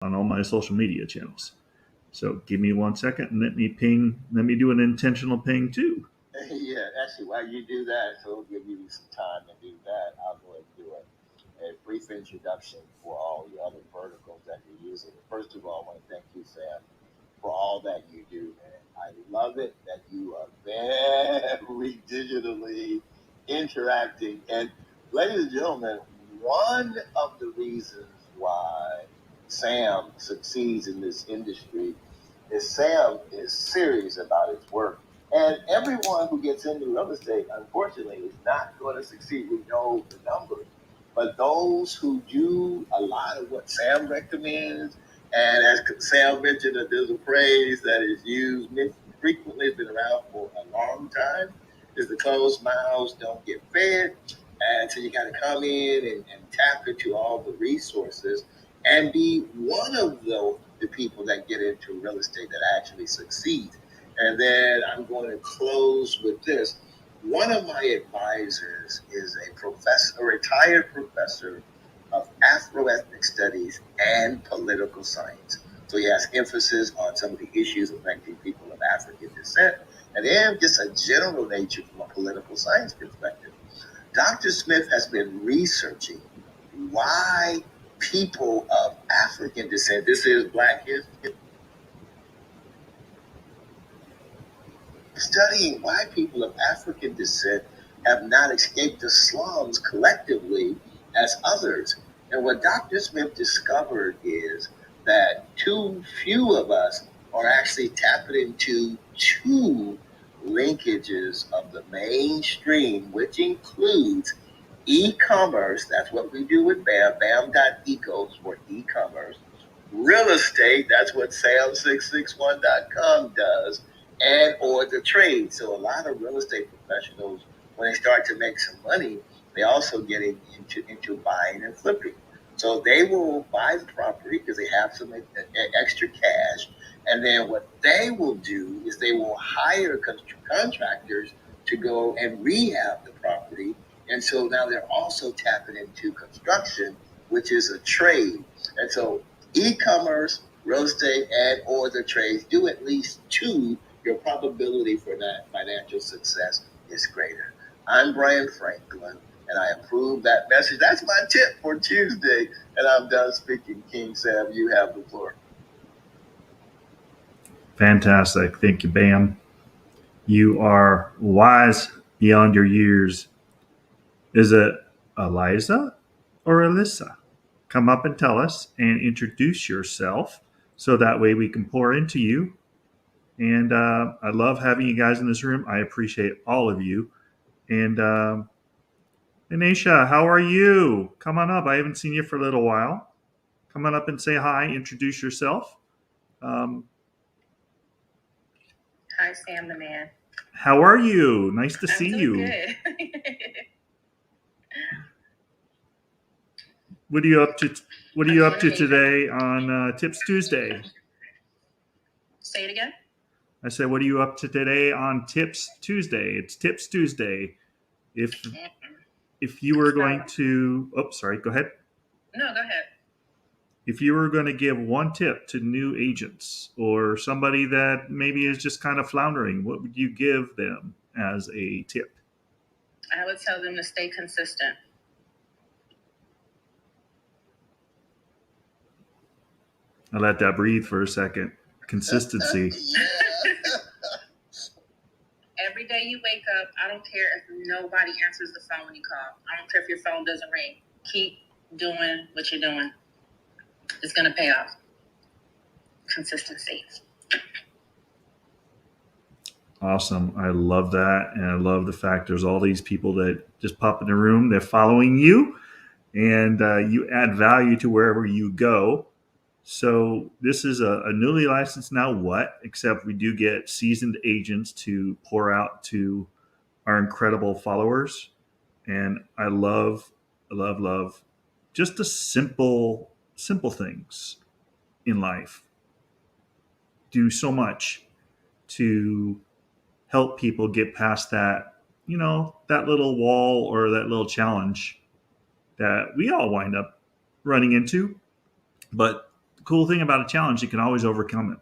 on all my social media channels. So give me 1 second and let me do an intentional ping too. Yeah, actually, while you do that, so we'll give you some time to do that. I'll go ahead and do a brief introduction for all the other verticals that you're using. First of all, I want to thank you, Sam, for all that you do, man. I love it that you are very digitally interacting. And ladies and gentlemen, one of the reasons why Sam succeeds in this industry is Sam is serious about his work. And everyone who gets into real estate, unfortunately, is not going to succeed. We know the numbers. But those who do a lot of what Sam recommends, and as Sam mentioned, that there's a phrase that is used frequently, it's been around for a long time, is the closed mouths don't get fed. And so you got to come in and tap into all the resources and be one of the people that get into real estate that actually succeed. And then I'm going to close with this. One of my advisors is a retired professor of Afro-ethnic studies and political science. So he has emphasis on some of the issues affecting people of African descent, and then just a general nature from a political science perspective. Dr. Smith has been researching why people of African descent, this is Black history, studying why people of African descent have not escaped the slums collectively as others. And what Dr. Smith discovered is that too few of us are actually tapping into two linkages of the mainstream, which includes e-commerce. That's what we do with BAM. BAM.eco is for e-commerce. Real estate, that's what Sam661.com does, and or the trade. So a lot of real estate professionals, when they start to make some money, they also get into buying and flipping. So they will buy the property because they have some extra cash, and then what they will do is they will hire contractors to go and rehab the property. And so now they're also tapping into construction, which is a trade. And so e-commerce, real estate, and or the trades do at least two, your probability for that financial success is greater. I'm Brian Franklin, and I approve that message. That's my tip for Tuesday, and I'm done speaking. King Sam, you have the floor. Fantastic. Thank you, Bam. You are wise beyond your years. Is it Eliza or Alyssa? Come up and tell us and introduce yourself so that way we can pour into you. And I love having you guys in this room. I appreciate all of you. And Anisha, how are you? Come on up. I haven't seen you for a little while. Come on up and say hi. Introduce yourself. Um, Hi, Sam the man. how are you? Nice to see I'm you. doing good. What are you up to? What are I'm you doing up to amazing. today on Tips Tuesday? Say it again. I said, what are you up to today on Tips Tuesday? It's Tips Tuesday. If you were going to, oh, sorry, go ahead. No, go ahead. If you were going to give one tip to new agents or somebody that maybe is just kind of floundering, what would you give them as a tip? I would tell them to stay consistent. I let that breathe for a second. Consistency. Every day you wake up, I don't care if nobody answers the phone when you call. I don't care if your phone doesn't ring. Keep doing what you're doing. It's going to pay off. Consistency. Awesome. I love that. And I love the fact there's all these people that just pop in the room. They're following you and you add value to wherever you go. So this is a newly licensed now what, except we do get seasoned agents to pour out to our incredible followers. And I love just the simple things in life do so much to help people get past that, that little wall or that little challenge that we all wind up running into. But the cool thing about a challenge, you can always overcome it,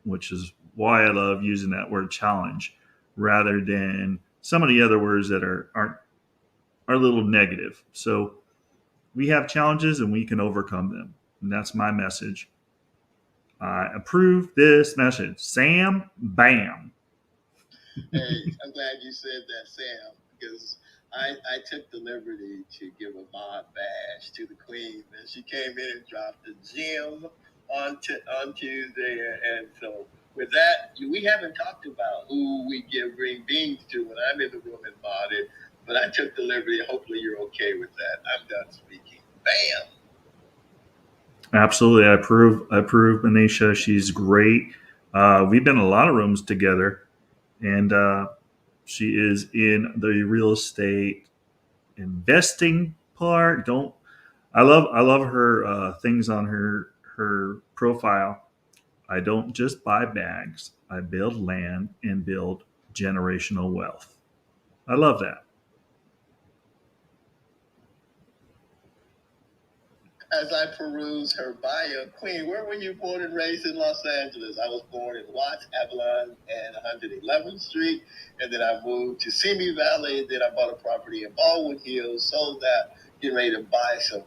which is why I love using that word challenge rather than some of the other words that are a little negative. So we have challenges and we can overcome them. And that's my message. I approve this message. Sam, bam. Hey, I'm glad you said that, Sam, because I took the liberty to give a mod badge to the Queen, and she came in and dropped a gem on Tuesday. And so, with that, we haven't talked about who we give green beans to when I'm in the room and modded, but I took the liberty. Hopefully, you're okay with that. I'm done speaking. Bam! Absolutely. I approve. I approve Manisha. She's great. We've been in a lot of rooms together, and she is in the real estate investing part. Don't I love her things on her profile. I don't just buy bags. I build land and build generational wealth. I love that. As I peruse her bio, Queen, where were you born and raised in Los Angeles? I was born in Watts, Avalon, and 111th Street, and then I moved to Simi Valley, and then I bought a property in Baldwin Hills, sold that, getting ready to buy some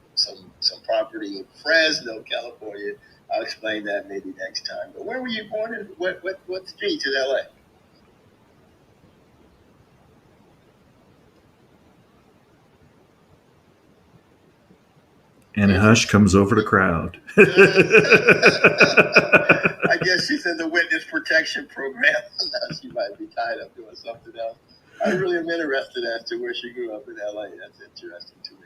property in Fresno, California. I'll explain that maybe next time. But where were you born in? What streets in LA? And a hush comes over the crowd. I guess she's in the witness protection program. Now she might be tied up doing something else. I really am interested as to where she grew up in LA. That's interesting to me.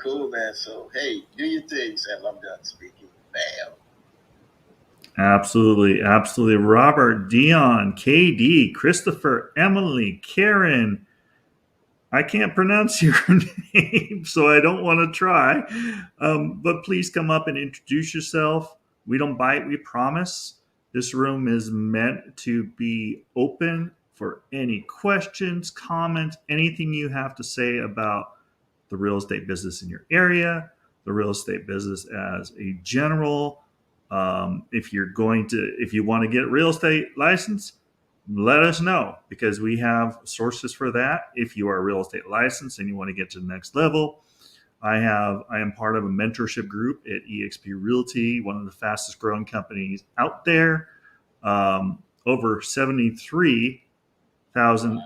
Cool, man. So, hey, do your thing, Sam. I'm done speaking. Bam. Absolutely, absolutely. Robert, Dion, KD, Christopher, Emily, Karen. I can't pronounce your name, so I don't want to try. But please come up and introduce yourself. We don't bite, we promise. This room is meant to be open for any questions, comments, anything you have to say about the real estate business in your area, the real estate business as a general. If if you want to get a real estate license, let us know because we have sources for that. If you are a real estate license and you want to get to the next level, I am part of a mentorship group at eXp Realty, one of the fastest growing companies out there. Over 73,000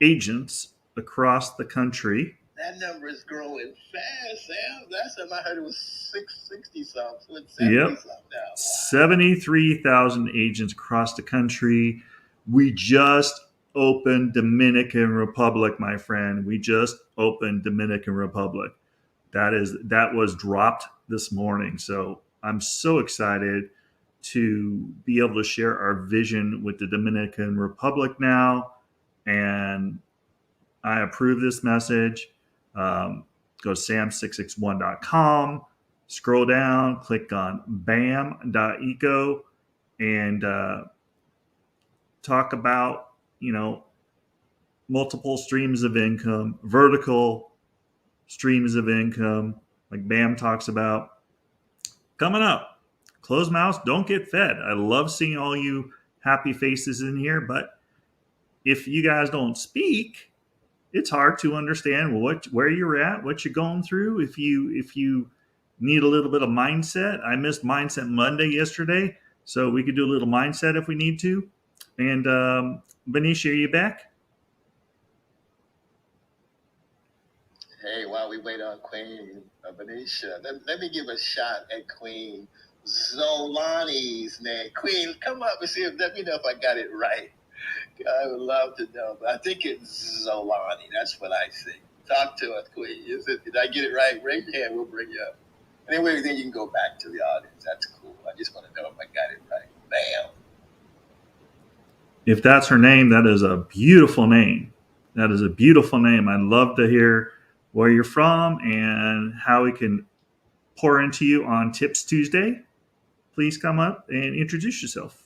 agents across the country. That number is growing fast, Sam. Last time I heard it was 660 something. It's 70 Yep. something now. Wow. 73,000 agents across the country. We just opened Dominican Republic, my friend. We just opened Dominican Republic. That was dropped this morning. So I'm so excited to be able to share our vision with the Dominican Republic now. And I approve this message. Go to sam661.com, scroll down, click on bam.eco, and talk about, multiple streams of income, vertical streams of income, like BAM talks about. Coming up, closed mouths don't get fed. I love seeing all you happy faces in here, but if you guys don't speak, it's hard to understand where you're at, what you're going through. If you need a little bit of mindset, I missed Mindset Monday yesterday, so we could do a little mindset if we need to. And Benicia, are you back? Hey, while we wait on Queen Benicia, let me give a shot at Queen Zolani's name. Queen, come up and let me know if I got it right. I would love to know, but I think it's Zolani. That's what I think. Talk to us, Queen. Did I get it right? Raise your hand. We'll bring you up. Anyway, then you can go back to the audience. That's cool. I just want to know if I got it right. Bam. If that's her name, that is a beautiful name. That is a beautiful name. I'd love to hear where you're from and how we can pour into you on Tips Tuesday. Please come up and introduce yourself.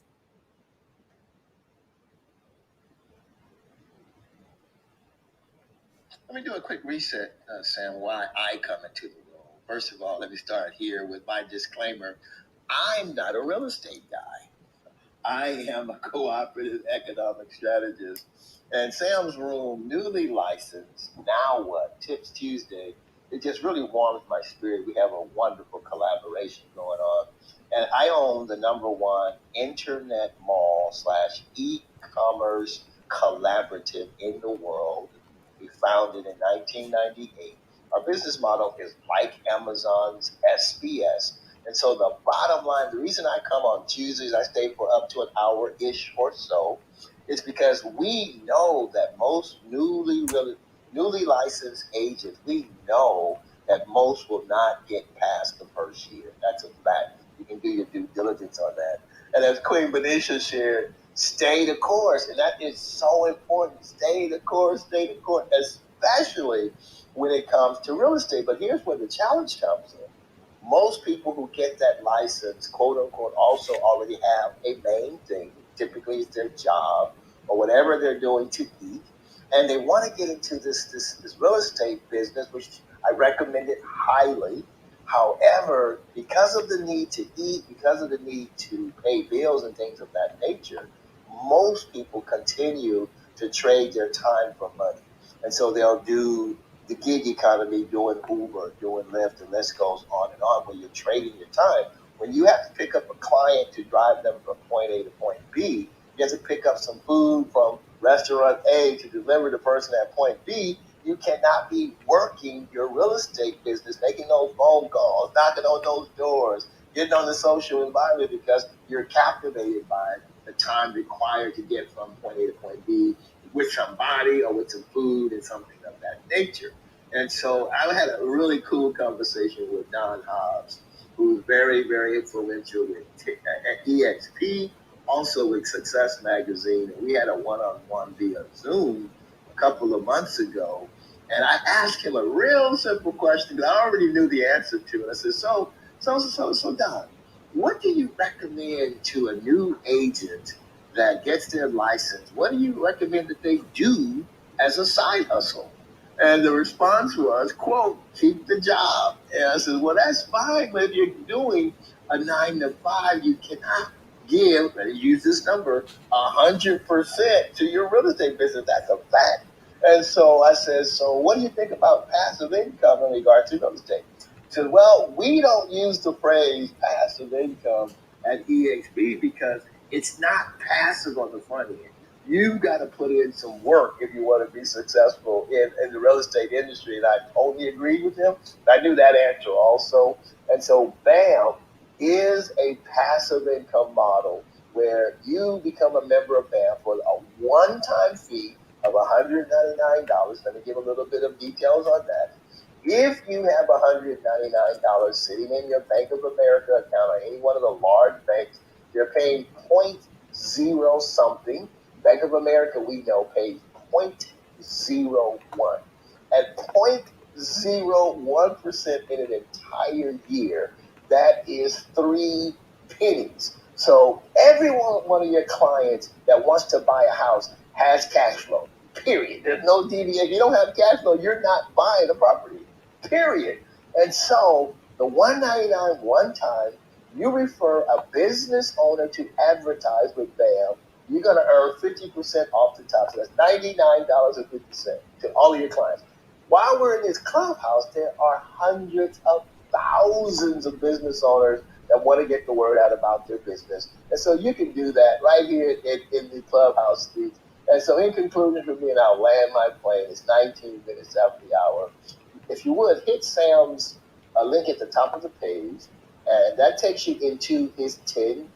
Let me do a quick reset, Sam, why I come into the room. First of all, let me start here with my disclaimer. I'm not a real estate guy. I am a cooperative economic strategist. And Sam's Room, newly licensed, now what? Tips Tuesday. It just really warms my spirit. We have a wonderful collaboration going on. And I own the number one internet mall slash e-commerce collaborative in the world. We founded in 1998. Our business model is like Amazon's SBS. And so the bottom line, the reason I come on Tuesdays, I stay for up to an hour-ish or so, is because we know that most newly licensed agents, we know that most will not get past the first year. That's a fact. You can do your due diligence on that. And as Queen Benicia shared, stay the course. And that is so important. Stay the course, especially when it comes to real estate. But here's where the challenge comes in. Most people who get that license, quote unquote, also already have a main thing. Typically, it's their job or whatever they're doing to eat, and they want to get into this real estate business, which I recommend it highly. However, because of the need to eat, because of the need to pay bills and things of that nature, most people continue to trade their time for money, and so they'll do the gig economy, doing Uber, doing Lyft, and list goes on and on, where you're trading your time. When you have to pick up a client to drive them from point A to point B, you have to pick up some food from restaurant A to deliver the person at point B. You cannot be working your real estate business, making those phone calls, knocking on those doors, getting on the social environment, because you're captivated by the time required to get from point A to point B with somebody or with some food and something of that nature. And so I had a really cool conversation with Don Hobbs, who's very, very influential at eXp, also with Success Magazine. And we had a one-on-one via Zoom a couple of months ago. And I asked him a real simple question that I already knew the answer to. And I said, so Don, what do you recommend to a new agent that gets their license? What do you recommend that they do as a side hustle? And the response was, quote, keep the job. And I said, well, that's fine, but if you're doing a 9 to 5, you cannot give, and use this number, 100% to your real estate business. That's a fact. And so I said, so what do you think about passive income in regard to real estate? He said, well, we don't use the phrase passive income at eXp because it's not passive on the front end. You've got to put in some work if you want to be successful in the real estate industry. And I totally agreed with him. I knew that answer also. And so BAM is a passive income model where you become a member of BAM for a one-time fee of $199. Let me give a little bit of details on that. If you have $199 sitting in your Bank of America account or any one of the large banks, they're paying 0.0 something. Bank of America, we know, pays 0.01. At 0.01% in an entire year, that is 3 pennies. So every one of your clients that wants to buy a house has cash flow, period. There's no deviation. If you don't have cash flow, you're not buying a property, period. And so the $199 one time, you refer a business owner to advertise with BAM, you're going to earn 50% off the top. So that's $99.50 to all of your clients. While we're in this clubhouse, there are hundreds of thousands of business owners that want to get the word out about their business. And so you can do that right here in the clubhouse streets. And so in conclusion for me, and I'll land my plane, it's 19 minutes after the hour. If you would, hit Sam's link at the top of the page, and that takes you into his 10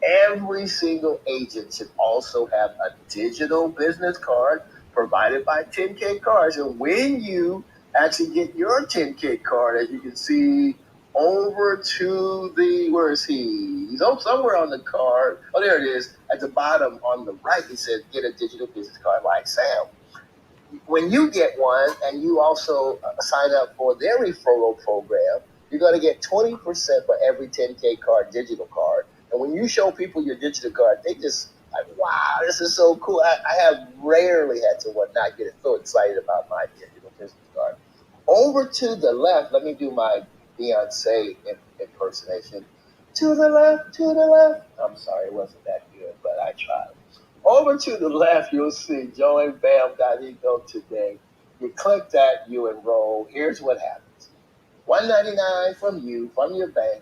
Every single agent should also have a digital business card provided by 10K Cards. And when you actually get your 10K card, as you can see over to the, where is he? He's somewhere on the card. Oh, there it is. At the bottom on the right, it says get a digital business card like Sam. When you get one and you also sign up for their referral program, you're going to get 20% for every 10K card, digital card. And when you show people your digital card, they just like, wow, this is so cool. I have rarely had someone not get so excited about my digital business card. Over to the left, let me do my Beyonce impersonation. To the left, to the left. I'm sorry, it wasn't that good, but I tried. Over to the left, you'll see join bam.eco today. You click that, you enroll. Here's what happens. $199 from you, from your bank.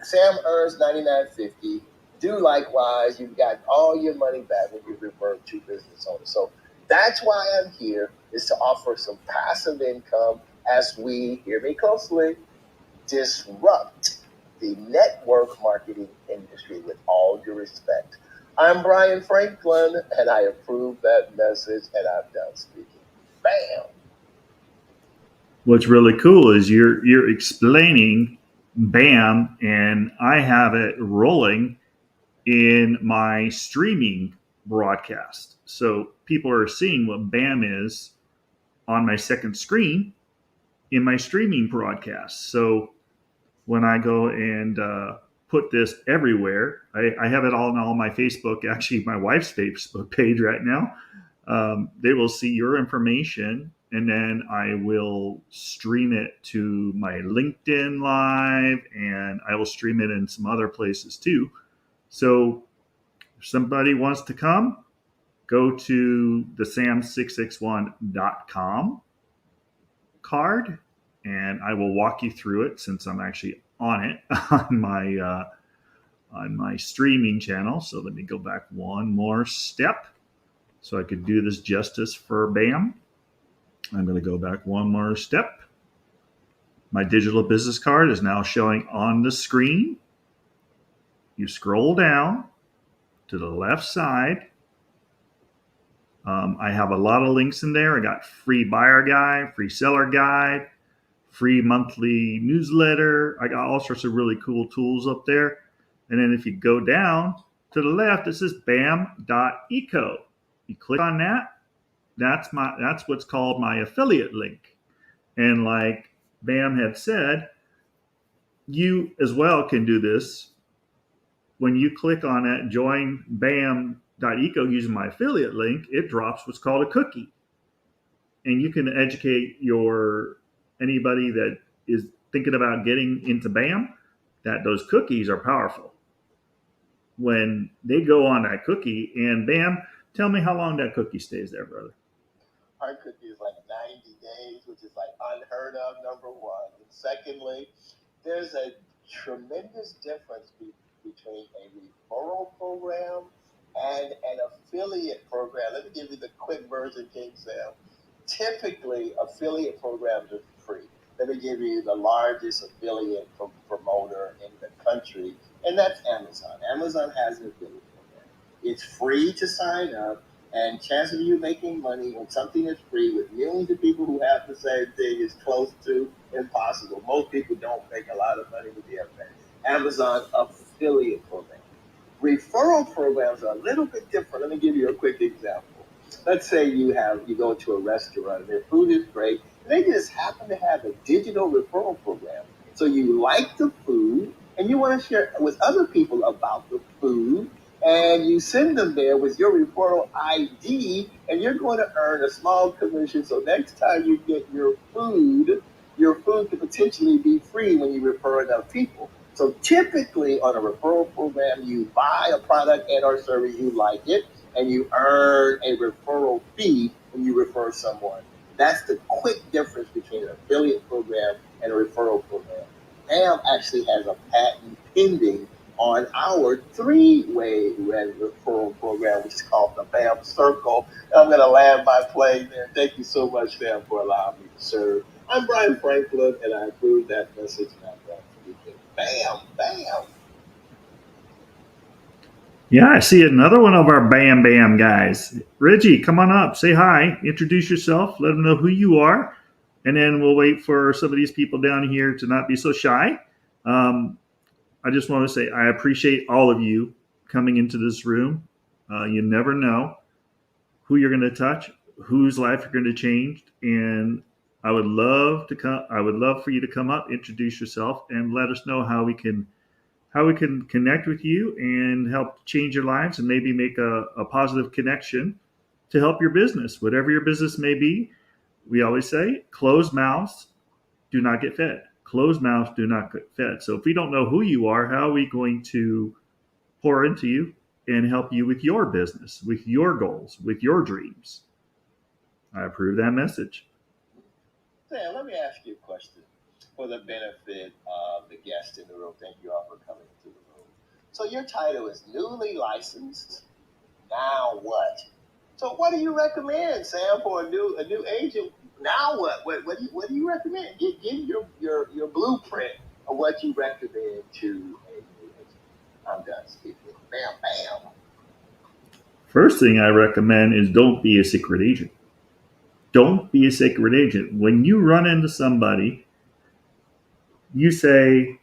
Sam earns $99.50. Do likewise. You've got all your money back when you revert to business owners. So that's why I'm here, is to offer some passive income as we, hear me closely, disrupt the network marketing industry with all due respect. I'm Brian Franklin, and I approve that message, and I'm done speaking. Bam! What's really cool is you're explaining BAM, and I have it rolling in my streaming broadcast. So people are seeing what BAM is on my second screen in my streaming broadcast. So when I go and put this everywhere, I have it all on all my Facebook, actually my wife's Facebook page right now. They will see your information, and then I will stream it to my LinkedIn Live, and I will stream it in some other places too. So if somebody wants to come, go to the sam661.com card, and I will walk you through it since I'm actually on it on my streaming channel. So let me go back one more step so I could do this justice for BAM. I'm going to go back one more step. My digital business card is now showing on the screen. You scroll down to the left side. I have a lot of links in there. I got free buyer guide, free seller guide, free monthly newsletter. I got all sorts of really cool tools up there. And then if you go down to the left, it says bam.eco. You click on that. That's what's called my affiliate link. And like Bam had said, you as well can do this. When you click on that, join bam.eco using my affiliate link, it drops what's called a cookie. And you can educate anybody that is thinking about getting into BAM that those cookies are powerful. When they go on that cookie, and BAM, tell me how long that cookie stays there, brother. Our cookie is like 90 days, which is like unheard of, number one. And secondly, there's a tremendous difference between a referral program and an affiliate program. Let me give you the quick version, King Sam. Typically, affiliate programs are free. Let me give you the largest affiliate promoter in the country, and that's Amazon. Amazon has an affiliate program. It's free to sign up, and chances of you making money when something is free with millions of people who have the same thing is close to impossible. Most people don't make a lot of money with the Amazon affiliate program. Referral programs are a little bit different. Let me give you a quick example. Let's say you go to a restaurant and their food is great, and they just happen to have a digital referral program. So you like the food and you want to share with other people about the food, and you send them there with your referral ID, and you're going to earn a small commission. So next time you get your food could potentially be free when you refer enough people. So typically on a referral program, you buy a product and or service, you like it, and you earn a referral fee when you refer someone. That's the quick difference between an affiliate program and a referral program. BAM actually has a patent pending on our three-way referral program, which is called the BAM Circle. And I'm going to land my plane there. Thank you so much, Sam, for allowing me to serve. I'm Brian Franklin, and I approve that message, and I'm done speaking. Bam, bam. Yeah, I see another one of our Bam Bam guys. Reggie, come on up, say hi, introduce yourself, let them know who you are, and then we'll wait for some of these people down here to not be so shy. I just want to say I appreciate all of you coming into this room. You never know who you're going to touch, whose life you're going to change, and I would love for you to come up, introduce yourself, and let us know how we can connect with you and help change your lives and maybe make a positive connection to help your business, whatever your business may be. We always say closed mouths do not get fed. Closed mouths do not get fed. So if we don't know who you are, how are we going to pour into you and help you with your business, with your goals, with your dreams? I approve that message. Sam, let me ask you a question for the benefit of the guests in the room. Thank you all for coming into the room. So your title is newly licensed. Now what? So what do you recommend, Sam, for a new agent? Now what? What do you recommend? Give your blueprint of what you recommend to a new agent. I'm done speaking. Bam, bam. First thing I recommend is don't be a secret agent. Don't be a secret agent. When you run into somebody, you say,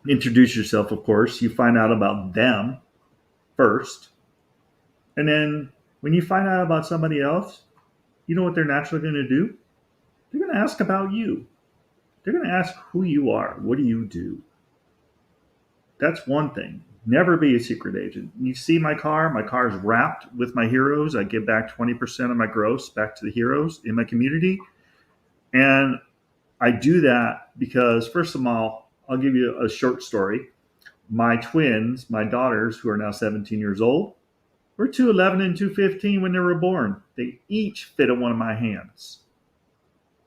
introduce yourself, of course. You find out about them first. And then when you find out about somebody else, you know what they're naturally going to do? They're going to ask about you. They're going to ask who you are. What do you do? That's one thing. Never be a secret agent. You see my car? My car is wrapped with my heroes. I give back 20% of my gross back to the heroes in my community. And I do that because, first of all, I'll give you a short story. My twins, my daughters, who are now 17 years old, were 211 and 215 when they were born. They each fit in one of my hands.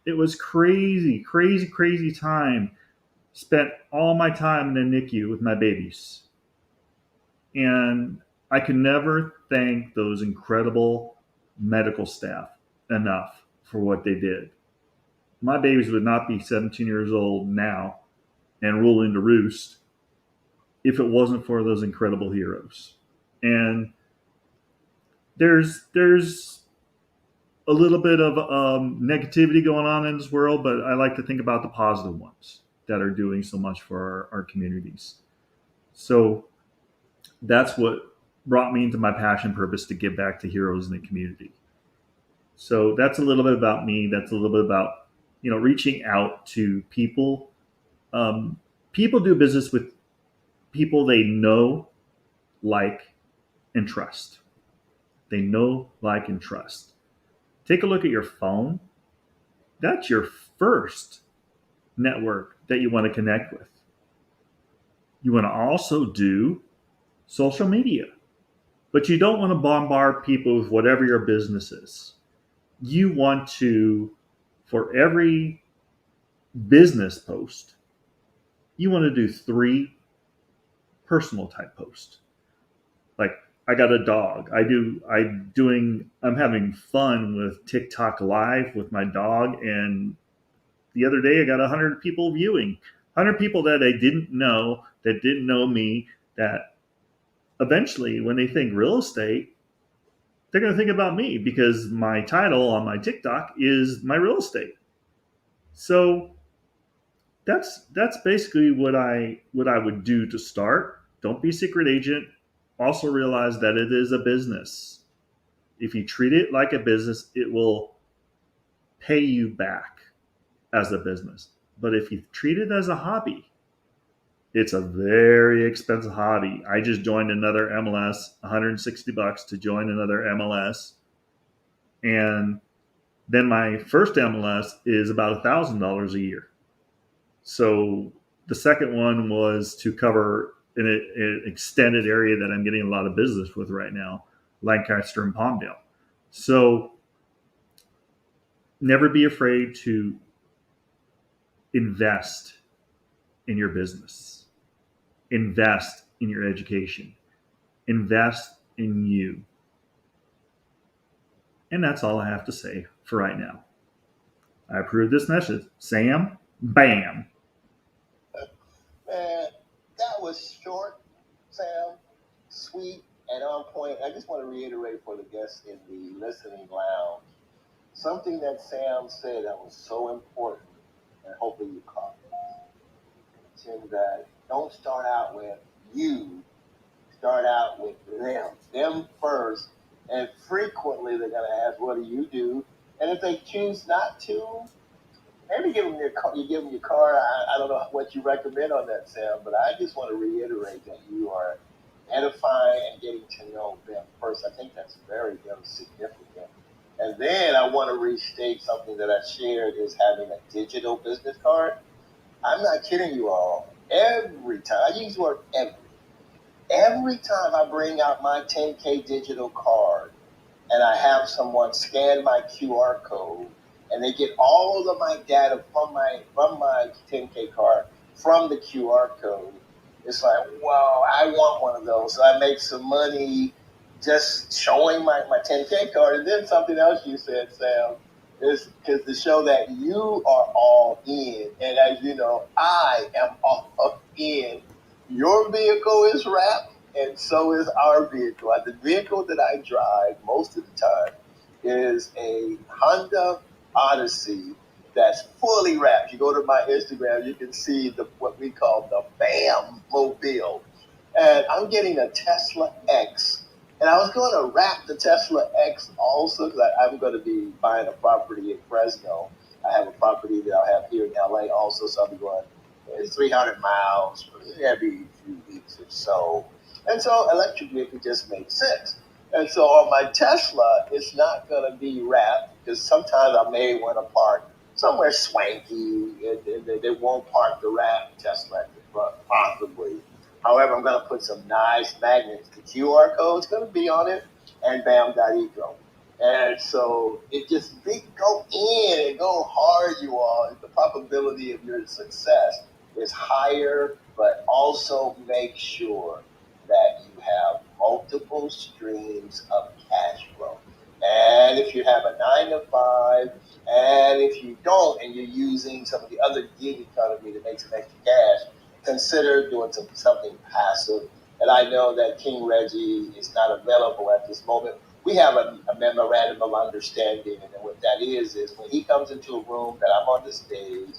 It was crazy, crazy, crazy time. Spent all my time in the NICU with my babies. And I can never thank those incredible medical staff enough for what they did. My babies would not be 17 years old now and ruling the roost if it wasn't for those incredible heroes. And there's a little bit of negativity going on in this world, but I like to think about the positive ones that are doing so much for our communities. So that's what brought me into my passion purpose to give back to heroes in the community. So that's a little bit about me. That's a little bit about reaching out to people. People do business with people they know, like, and trust. They know, like, and trust. Take a look at your phone. That's your first network that you want to connect with. You want to also do social media, but you don't want to bombard people with whatever your business is. You want to, for every business post, you want to do 3 personal type posts. Like, I got a dog. I'm having fun with TikTok live with my dog, and the other day I got 100 people viewing. 100 people that I didn't know, that didn't know me, that eventually when they think real estate, they're going to think about me because my title on my TikTok is my real estate. So that's basically what I would do to start. Don't be a secret agent. Also realize that it is a business. If you treat it like a business, it will pay you back as a business. But if you treat it as a hobby, it's a very expensive hobby. I just joined another MLS, $160 to join another MLS. And then my first MLS is about $1,000 a year. So the second one was to cover an extended area that I'm getting a lot of business with right now, Lancaster and Palmdale. So never be afraid to invest in your business, invest in your education, invest in you. And that's all I have to say for right now. I approve this message. Sam, bam. Man, that was short, Sam, sweet, and on point. I just want to reiterate for the guests in the listening lounge something that Sam said that was so important, and hopefully you caught it. Tim, that don't start out with you, start out with them first, and frequently they're going to ask, what do you do? And if they choose not to, maybe give them your car. You give them your car. I don't know what you recommend on that, Sam, but I just want to reiterate that you are edifying and getting to know them first. I think that's very, very significant. And then I want to restate something that I shared is having a digital business card. I'm not kidding you all. Every time, I use the word every time I bring out my 10K digital card and I have someone scan my QR code and they get all of my data from my 10K card from the QR code. It's like, wow, I want one of those. So I make some money just showing my 10K card. And then something else you said, Sam, is because to show that you are all in. And as you know, I am all in. Your vehicle is wrapped and so is our vehicle. The vehicle that I drive most of the time is a Honda Odyssey that's fully wrapped. You go to my Instagram, you can see what we call the BAM mobile. And I'm getting a Tesla X. And I was going to wrap the Tesla X also because I'm going to be buying a property in Fresno. I have a property that I'll have here in LA also, so I'll be going 300 miles every few weeks or so. And so electric vehicle just makes sense. And so on my Tesla, it's not going to be wrapped because sometimes I may want to park somewhere swanky and they won't park the wrap Tesla at the front, possibly. However, I'm going to put some nice magnets. The QR code is going to be on it and bam.eco. And so it just go in and go hard, you all. The probability of your success is higher, but also make sure that you have multiple streams of cash flow. And if you have a 9 to 5, and if you don't, and you're using some of the other gig economy to make some extra cash, consider doing something passive. And I know that King Reggie is not available at this moment. We have a memorandum of understanding, and what that is when he comes into a room that I'm on the stage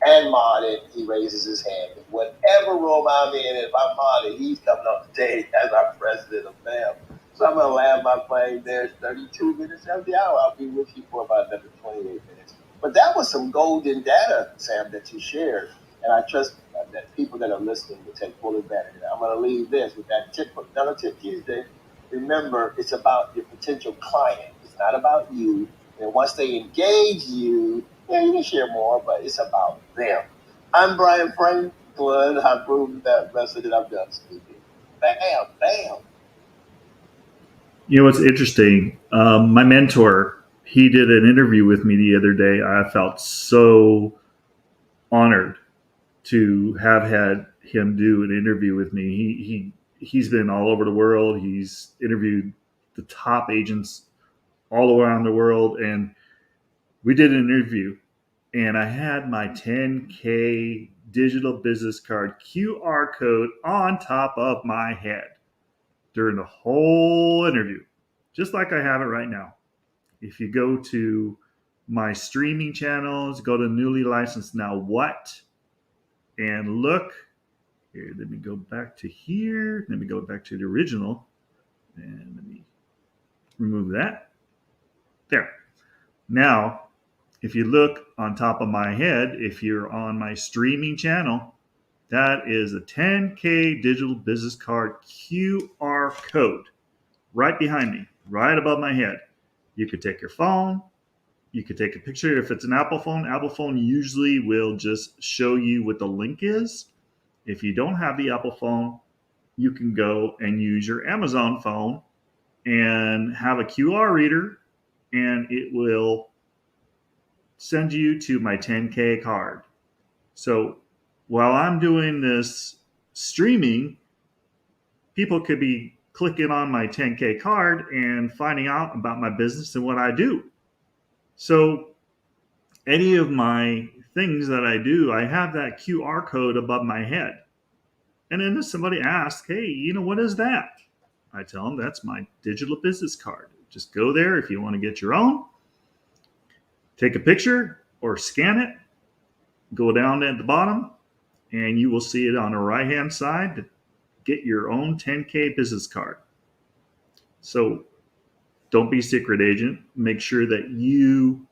and modded, he raises his hand. In whatever room I'm in, if I'm modded, he's coming up the stage as our president of BAM. So I'm going to land my plane there. It's 32 minutes after the hour. I'll be with you for about another 28 minutes. But that was some golden data, Sam, that you shared. And I trust that people that are listening will take full advantage of it. I'm going to leave this with that tip. Another tip Tuesday. Remember, it's about your potential client. It's not about you. And once they engage you, yeah, you can share more, but it's about them. I'm Brian Franklin. I've proven that message that I'm done speaking. Bam, bam. You know what's interesting? My mentor, he did an interview with me the other day. I felt so honored to have had him do an interview with me. He's been all over the world. He's interviewed the top agents all around the world, and we did an interview. And I had my 10K digital business card QR code on top of my head during the whole interview, just like I have it right now. If you go to my streaming channels, go to newly licensed now what, and look here. Let me go back to here. Let me go back to the original, and let me remove that. There. Now, if you look on top of my head, if you're on my streaming channel, that is a 10K digital business card QR code right behind me, right above my head. You could take your phone. You could take a picture. If it's an Apple phone usually will just show you what the link is. If you don't have the Apple phone, you can go and use your Amazon phone and have a QR reader, and it will send you to my 10K card. So while I'm doing this streaming, people could be clicking on my 10K card and finding out about my business and what I do. So any of my things that I do, I have that QR code above my head. And then if somebody asks, hey, what is that? I tell them that's my digital business card. Just go there if you want to get your own, take a picture or scan it, go down at the bottom, and you will see it on the right hand side to get your own 10K business card. So don't be secret agent. Make sure that you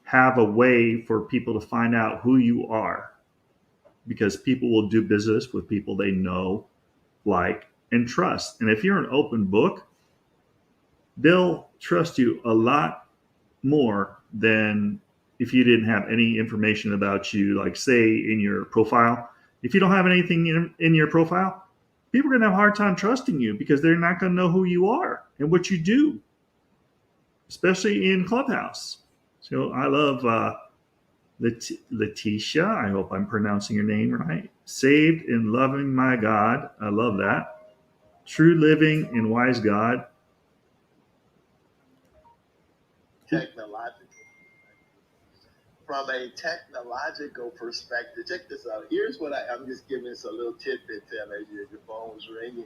have a way for people to find out who you are, because people will do business with people they know, like, and trust. And if you're an open book, they'll trust you a lot more than if you didn't have any information about you, like say in your profile. If you don't have anything in your profile, people are going to have a hard time trusting you because they're not going to know who you are and what you do, especially in Clubhouse. So I love Letitia. I hope I'm pronouncing your name right. Saved in loving my God. I love that. True living in wise God. Technological. From a technological perspective, check this out. Here's what I'm just giving us a little tidbit, Tim, as your phone was ringing.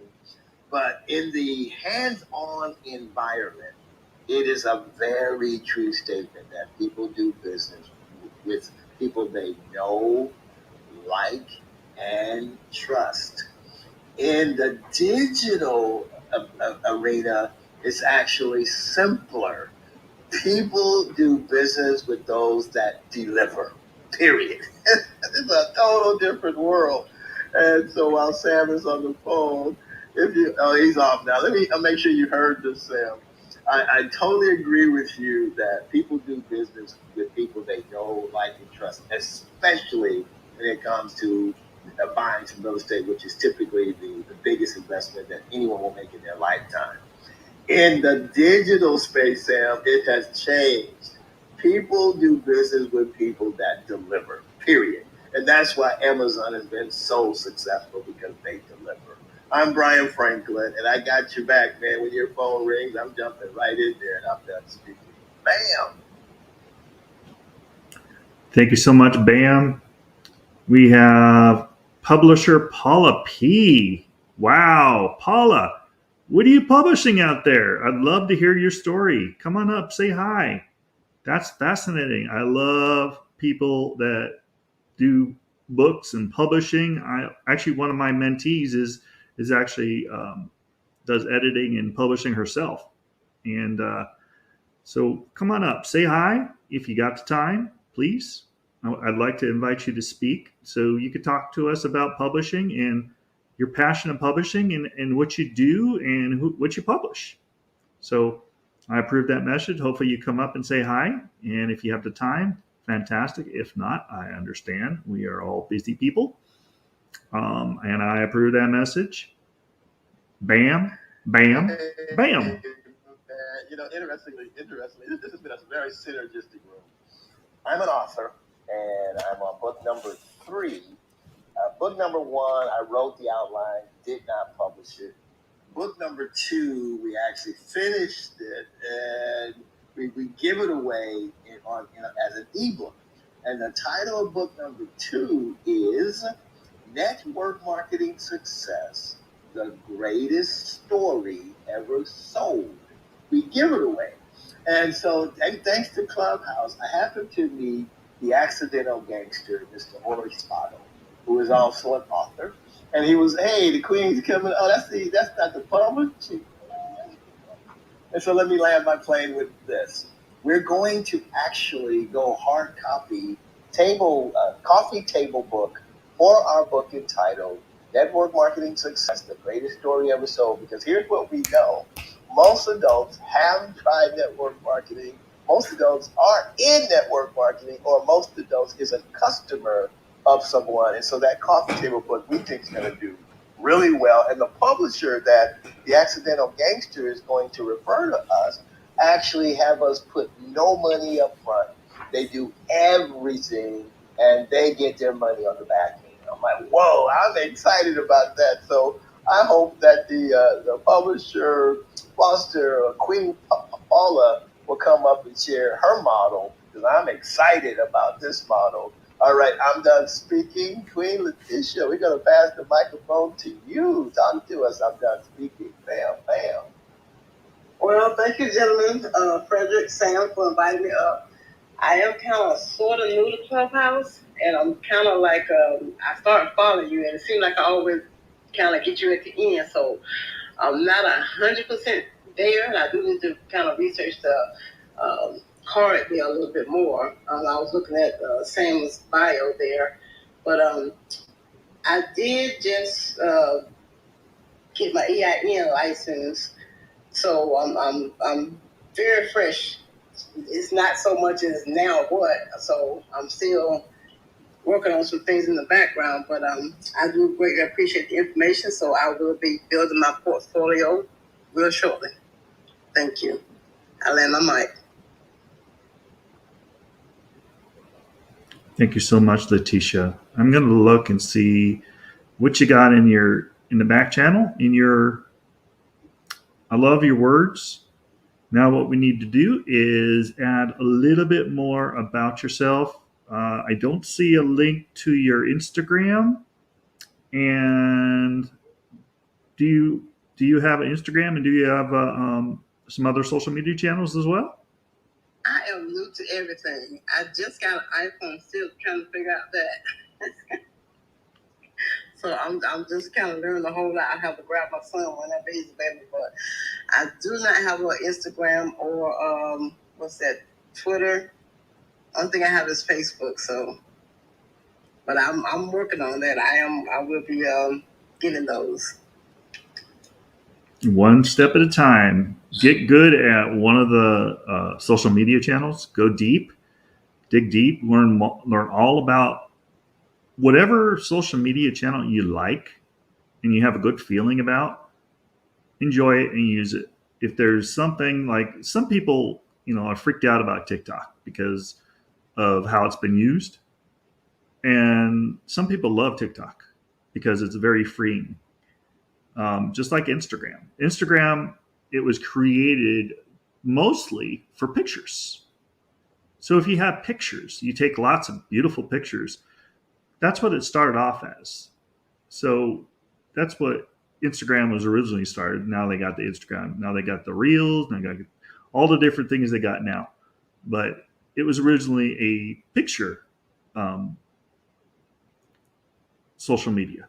But in the hands-on environment, it is a very true statement that people do business with people they know, like, and trust. In the digital arena, it's actually simpler. People do business with those that deliver. Period. It's a total different world. And so while Sam is on the phone, he's off now. I'll make sure you heard this, Sam. I totally agree with you that people do business with people they know, like, and trust, especially when it comes to buying some real estate, which is typically the biggest investment that anyone will make in their lifetime. In the digital space, Sam, it has changed. People do business with people that deliver, period. And that's why Amazon has been so successful because they deliver. I'm Brian Franklin, and I got your back, man. When your phone rings, I'm jumping right in there, and I'm done speaking. Bam! Thank you so much, Bam. We have publisher Paula P. Wow, Paula, what are you publishing out there? I'd love to hear your story. Come on up, say hi. That's fascinating. I love people that do books and publishing. I actually one of my mentees is actually does editing and publishing herself, and so come on up, say hi if you got the time, please. I'd like to invite you to speak so you could talk to us about publishing and your passion of publishing and what you do and what you publish. So I approve that message. Hopefully you come up and say hi. And if you have the time, fantastic. If not, I understand. We are all busy people. And I approve that message. Bam, bam, bam. Interestingly, this has been a very synergistic room. I'm an author, and I'm on book number 3. Book number 1, I wrote the outline, did not publish it. Book number 2, we actually finished it, and we give it away as an ebook. And the title of book number 2 is Network Marketing Success, the Greatest Story Ever Sold. We give it away. And so, thanks to Clubhouse, I happened to meet the accidental gangster, Mr. Horace Spotto, who is also an author. And he was, hey, the Queen's coming. Oh, that's not the publisher. And so let me land my plane with this. We're going to actually go hard copy coffee table book for our book entitled Network Marketing Success, the Greatest Story Ever Sold. Because here's what we know. Most adults have tried network marketing. Most adults are in network marketing, or most adults is a customer of someone. And so that coffee table book we think is going to do really well. And the publisher that the accidental gangster is going to refer to us actually have us put no money up front. They do everything, and they get their money on the back end. I'm like, whoa, I'm excited about that. So I hope that the publisher, Foster, Queen Paula, will come up and share her model, because I'm excited about this model. All right, I'm done speaking. Queen Letitia, we're going to pass the microphone to you. Talk to us. I'm done speaking. Bam, bam. Well, thank you, gentlemen, Frederick, Sam, for inviting me up. I am kind of sort of new to Clubhouse, and I'm kind of like, I started following you, and it seems like I always kind of get you at the end, so I'm not 100% there, and I do need to kind of research the card there a little bit more. I was looking at Sam's bio there, but I did just get my EIN license, so I'm very fresh it's not so much as now what. So I'm still working on some things in the background, but I do greatly appreciate the information. So I will be building my portfolio real shortly. Thank you. I land my mic. Thank you so much, Letitia. I'm going to look and see what you got in the back channel. I love your words. Now, what we need to do is add a little bit more about yourself. I don't see a link to your Instagram. And do you have an Instagram, and do you have some other social media channels as well? I am new to everything. I just got an iPhone, still trying to figure out that. So I'm just kind of learning a whole lot. I have to grab my son whenever he's available. But I do not have an Instagram or what's that, Twitter. Only thing I have is Facebook. So, but I'm working on that. I will be getting those. One step at a time. Get good at one of the social media channels. Go deep, dig deep, learn all about whatever social media channel you like and you have a good feeling about. Enjoy it and use it. If there's something like some people, are freaked out about TikTok because of how it's been used, and some people love TikTok because it's very freeing. Just like Instagram. Instagram, it was created mostly for pictures. So if you have pictures, you take lots of beautiful pictures. That's what it started off as. So that's what Instagram was originally started. Now they got the Instagram. Now they got the Reels. Now they got all the different things they got now. But it was originally a picture social media.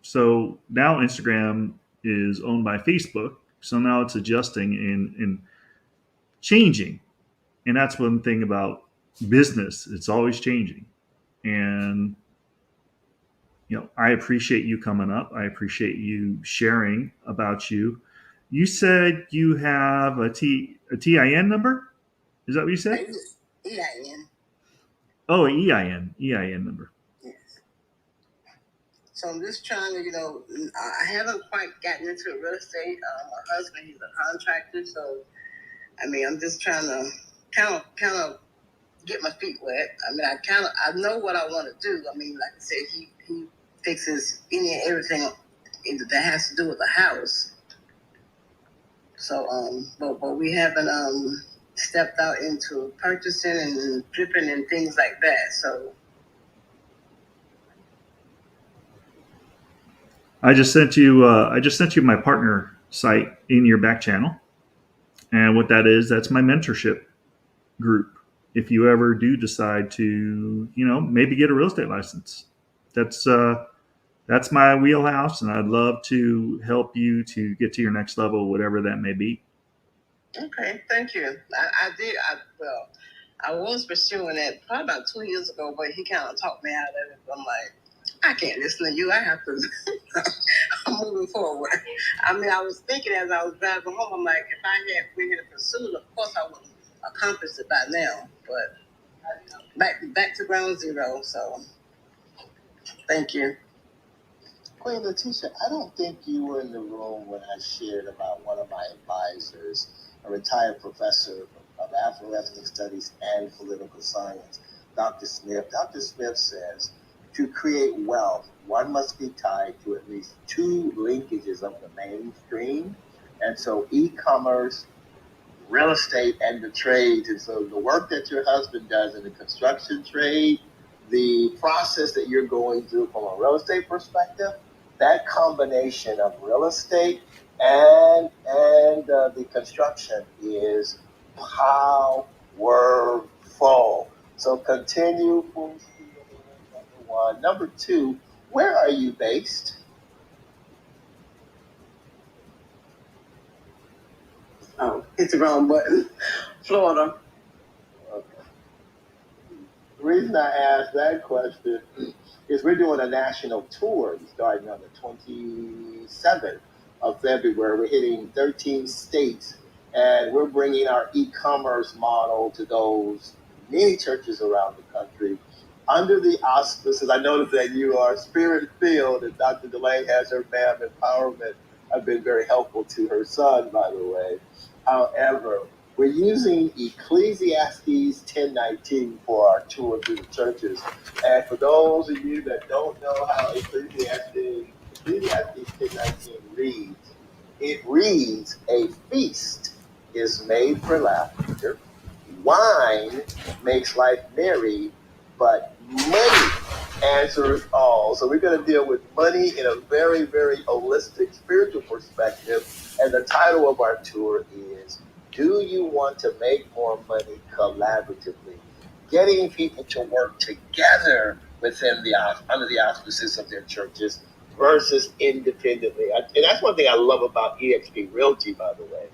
So now Instagram is owned by Facebook. So now it's adjusting and changing. And that's one thing about business. It's always changing. And I appreciate you coming up. I appreciate you sharing about you. You said you have a TIN number? Is that what you said? EIN. Oh, EIN number. Yes. So I'm just trying to, I haven't quite gotten into real estate. My husband, he's a contractor, so I'm just trying to kind of get my feet wet. I know what I want to do. Like I said, he fixes any and everything that has to do with the house. So, but we haven't stepped out into purchasing and flipping and things like that. So. I just sent you my partner site in your back channel, and what that is, that's my mentorship group. If you ever do decide to, maybe get a real estate license, that's my wheelhouse, and I'd love to help you to get to your next level, whatever that may be. Okay, thank you. I was pursuing that probably about 2 years ago, but he kind of talked me out of it. I'm like, I can't listen to you. I have to. I'm moving forward. I was thinking as I was driving home, I'm like, if I had been in pursuit, of course I would have accomplished it by now. But back to ground zero. So, thank you. Queen Letitia, I don't think you were in the room when I shared about one of my advisors, a retired professor of Afro-ethnic studies and political science, Dr. Smith. Dr. Smith says, to create wealth, one must be tied to at least two linkages of the mainstream. And so e-commerce, real estate, and the trades. And so the work that your husband does in the construction trade, the process that you're going through from a real estate perspective, that combination of real estate and the construction is powerful. So continue full speed ahead, number one. Number two, where are you based? Oh, hit the wrong button. Florida. Okay. The reason I asked that question is we're doing a national tour starting on the 27th of February. We're hitting 13 states And we're bringing our e-commerce model to those many churches around the country under the auspices. I noticed that you are spirit-filled, and Dr. Delay has her fam empowerment. I've been very helpful to her son, by the way. However, we're using Ecclesiastes 10:19 for our tour through the churches. And for those of you that don't know how Ecclesiastes 10:19 reads, it reads, "A feast is made for laughter, wine makes life merry, but money answers all." So we're going to deal with money in a very, very holistic spiritual perspective. And the title of our tour is, "Do You Want to Make More Money Collaboratively?" Getting people to work together within under the auspices of their churches versus independently. And that's one thing I love about eXp Realty, by the way.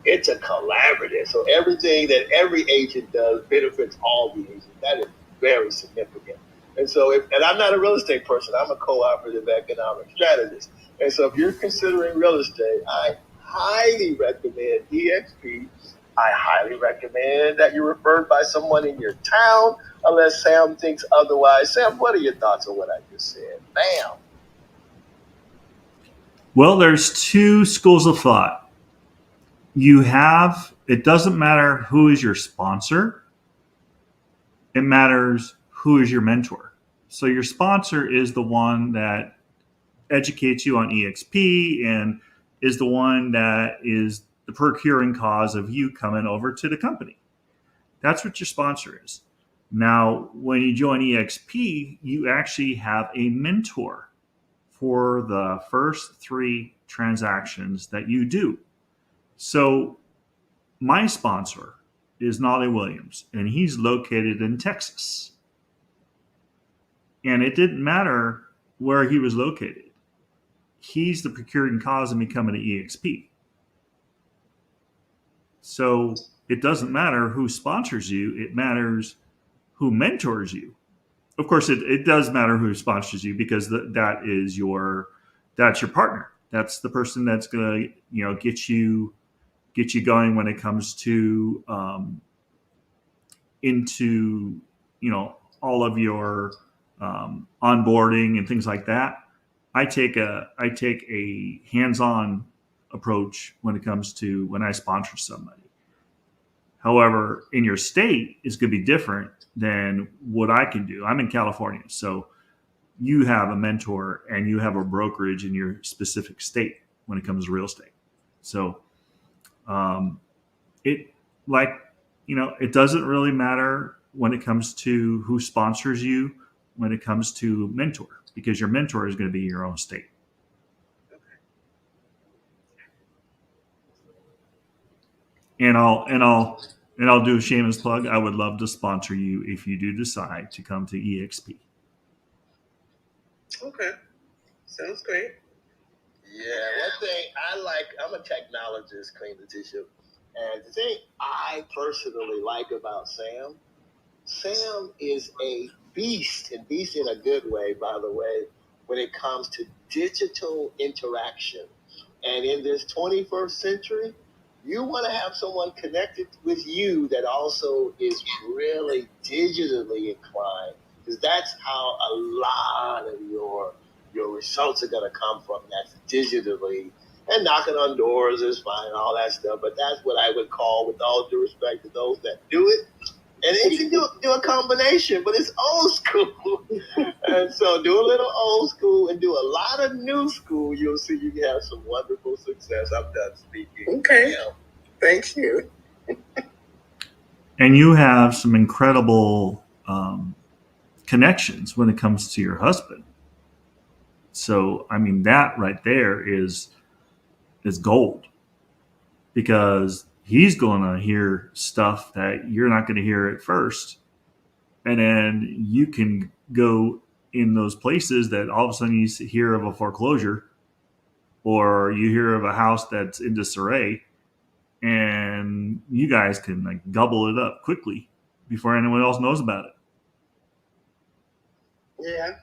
It's a collaborative. So everything that every agent does benefits all the agents. That is very significant. And so, and I'm not a real estate person, I'm a cooperative economic strategist. And so if you're considering real estate, I highly recommend eXp. I highly recommend that you're referred by someone in your town, unless Sam thinks otherwise. Sam, what are your thoughts on what I just said? Bam. Well, there's two schools of thought. It doesn't matter who is your sponsor, it matters who is your mentor. So your sponsor is the one that educates you on EXP and is the one that is the procuring cause of you coming over to the company. That's what your sponsor is. Now, when you join EXP, you actually have a mentor for the first 3 transactions that you do. So, my sponsor is Nolly Williams, and he's located in Texas. And it didn't matter where he was located. He's the procuring cause of me coming to EXP. So it doesn't matter who sponsors you, it matters who mentors you. Of course, it does matter who sponsors you because that's your partner. That's the person that's gonna get you going when it comes to into all of your onboarding and things like that. I take a hands-on approach when it comes to when I sponsor somebody. However, in your state is going to be different than what I can do. I'm in California, so you have a mentor and you have a brokerage in your specific state when it comes to real estate. So it like it doesn't really matter when it comes to who sponsors you when it comes to mentor because your mentor is going to be your own state. And I'll do a shameless plug. I would love to sponsor you if you do decide to come to EXP. Okay, sounds great. Yeah, one thing I'm a technologist, Queen Letitia, and the thing I personally like about Sam is a beast, and beast in a good way, by the way, when it comes to digital interaction. And in this 21st century, you want to have someone connected with you that also is really digitally inclined, because that's how a lot of your results are going to come from. That's digitally. And knocking on doors is fine, all that stuff. But that's what I would call, with all due respect to those that do it, and then you can do a combination, but it's old school. And so do a little old school and do a lot of new school. You'll see you can have some wonderful success. I'm done speaking. Okay. Thank you. And you have some incredible connections when it comes to your husband. So I mean that right there is gold because he's going to hear stuff that you're not going to hear at first, and then you can go in those places that all of a sudden you hear of a foreclosure or you hear of a house that's in disarray, and you guys can like gobble it up quickly before anyone else knows about it. Yeah.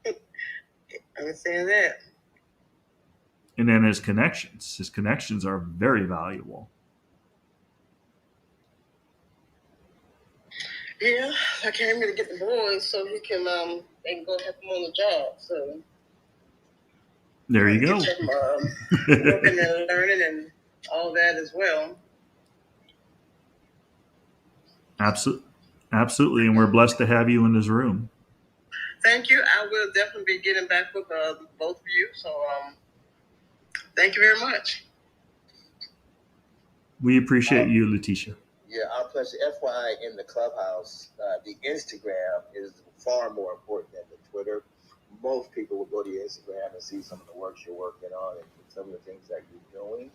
I understand that. And then his connections are very valuable. Yeah, I came here to get the boys so he can they can go help him on the job. So There you go. get them working and learning and all that as well. Absolutely. Absolutely. And we're blessed to have you in this room. Thank you. I will definitely be getting back with both of you. So thank you very much. We appreciate you, Letitia. Yeah, our pleasure. FYI, in the clubhouse, the Instagram is far more important than the Twitter. Most people will go to your Instagram and see some of the works you're working on and some of the things that you're doing.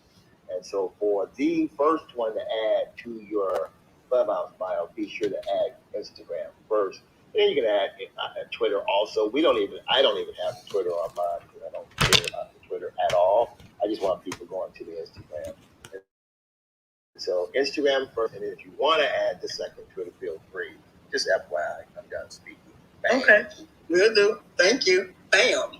And so, for the first one to add to your clubhouse bio, be sure to add Instagram first. Then you can add Twitter also. I don't even have Twitter on mine because I don't care about the Twitter at all. I just want people going to the Instagram. So Instagram first, and then if you want to add the second Twitter, feel free. Just FYI, I'm done speaking. Bam. Okay, will do. Thank you. Bam.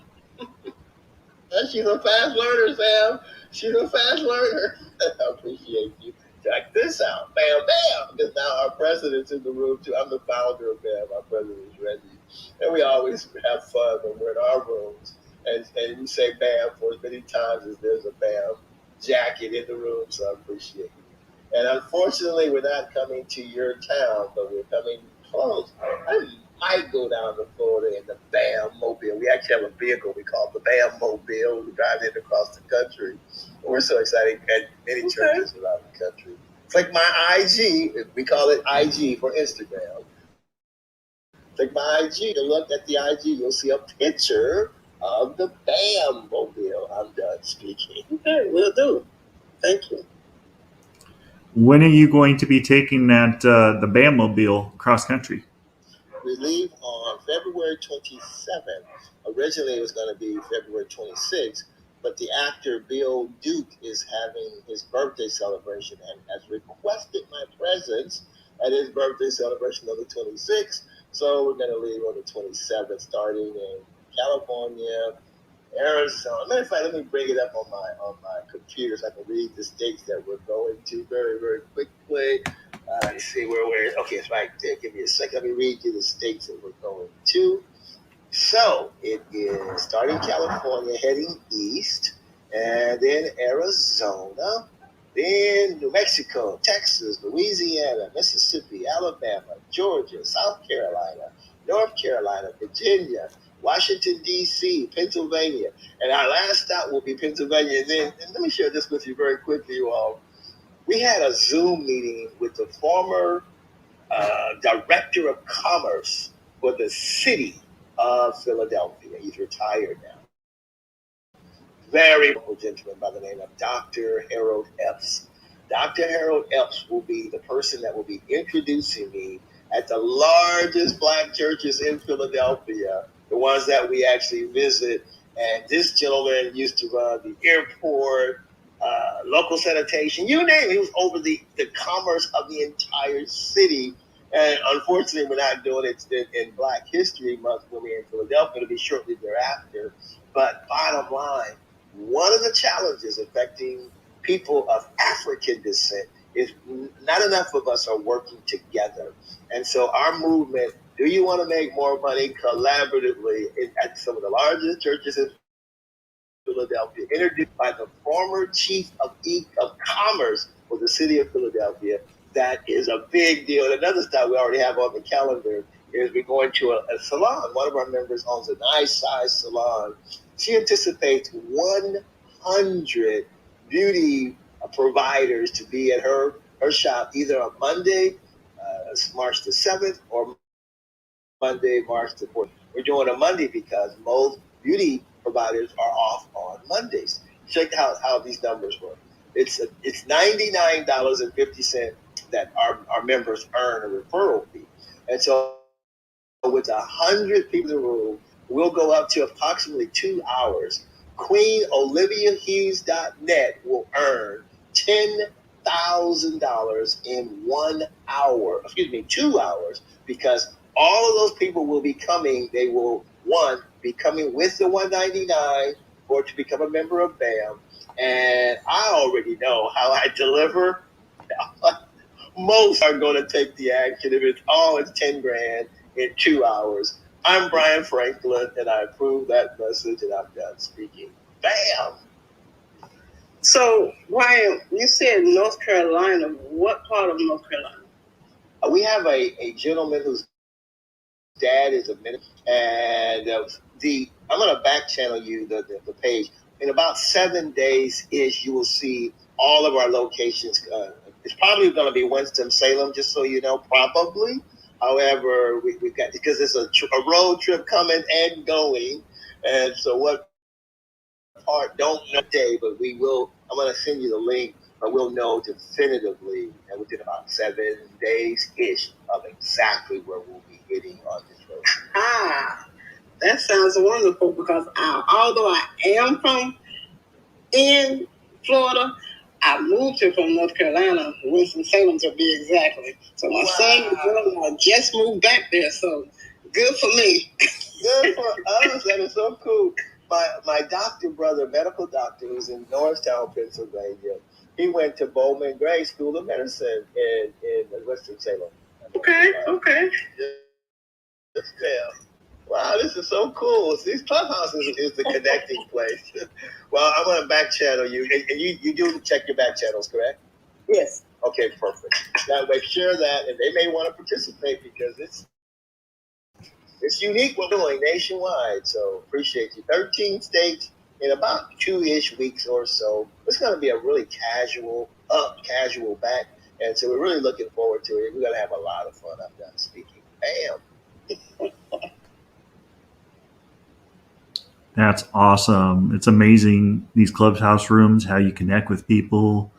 She's a fast learner, Sam. She's a fast learner. I appreciate you. Check this out. Bam, bam. Because now our president's in the room too. I'm the founder of BAM. Our president is Reggie. And we always have fun when we're in our rooms. And we say BAM for as many times as there's a BAM jacket in the room. So I appreciate you. And unfortunately, we're not coming to your town, but we're coming close. I might go down to Florida in the BAM Mobile. We actually have a vehicle we call the BAM Mobile. We drive it across the country. We're so excited at many churches around the country. It's like my IG. We call it IG for Instagram. It's like my IG. You look at the IG, you'll see a picture of the BAM Mobile. I'm done speaking. Okay, will do. Thank you. When are you going to be taking that the BAM mobile cross country? We leave on February 27th. Originally, it was going to be February 26th, but the actor Bill Duke is having his birthday celebration and has requested my presence at his birthday celebration on the 26th. So we're going to leave on the 27th, starting in California, Arizona. Matter of fact, let me bring it up on my computer so I can read the states that we're going to very, very quickly. Let's see where we're. Okay, it's right there. Give me a second. Let me read you the states that we're going to. So it is starting California, heading east, and then Arizona, then New Mexico, Texas, Louisiana, Mississippi, Alabama, Georgia, South Carolina, North Carolina, Virginia, Washington, D.C., Pennsylvania. And our last stop will be Pennsylvania. And let me share this with you very quickly, you all. We had a Zoom meeting with the former director of commerce for the city of Philadelphia. He's retired now. Very wonderful gentleman by the name of Dr. Harold Epps. Dr. Harold Epps will be the person that will be introducing me at the largest black churches in Philadelphia, the ones that we actually visit. And this gentleman used to run the airport, local sanitation, you name it. He was over the commerce of the entire city. And unfortunately, we're not doing it in Black History Month when we're in Philadelphia. It'll be shortly thereafter. But bottom line, one of the challenges affecting people of African descent is not enough of us are working together. And so our movement, do you want to make more money collaboratively at some of the largest churches in Philadelphia, introduced by the former chief of commerce for the city of Philadelphia. That is a big deal. And another stop we already have on the calendar is we're going to a salon. One of our members owns a nice size salon. She anticipates 100 beauty providers to be at her shop either on Monday, March the 7th, or Monday, March the 4th. We're doing a Monday because most beauty providers are off on Mondays. Check out how these numbers work. It's $99.50 that our members earn a referral fee. And so with 100 people in the room, we'll go up to approximately 2 hours. QueenOliviaHughes.net will earn $10,000 in 1 hour. 2 hours, because all of those people will be coming. They will, one, be coming with the 199 or to become a member of BAM. And I already know how I deliver. Most are going to take the action if it's 10 grand in 2 hours. I'm Brian Franklin, and I approve that message, and I'm done speaking. Bam! So, Brian, you said North Carolina. What part of North Carolina? We have a gentleman whose dad is a minister, and I'm going to back channel you the page. In about 7 days ish, you will see all of our locations. It's probably going to be Winston-Salem, just so you know, probably. However, we've got, because it's a road trip coming and going, and so what part don't know today, but we will. I'm going to send you the link, but we'll know definitively within about 7 days ish of exactly where we'll be hitting on this road. That sounds wonderful, because although I am from in Florida, I moved here from North Carolina, Winston-Salem to be exactly. So my son and brother just moved back there, so good for me. Good for us. That is so cool. My doctor brother, medical doctor, who's in Norristown, Pennsylvania, he went to Bowman Gray School of Medicine in Winston-Salem. Okay. Yes, ma'am. Wow, this is so cool. These clubhouses is the connecting place. Well, I'm going to back channel you. And you do check your back channels, correct? Yes. Okay, perfect. Now make sure that, and they may want to participate because it's unique what we're doing nationwide. So appreciate you. 13 states in about 2-ish weeks or so. It's going to be a really casual back. And so we're really looking forward to it. We're going to have a lot of fun. I'm done speaking. Bam. That's awesome. It's amazing, these clubhouse rooms, how you connect with people.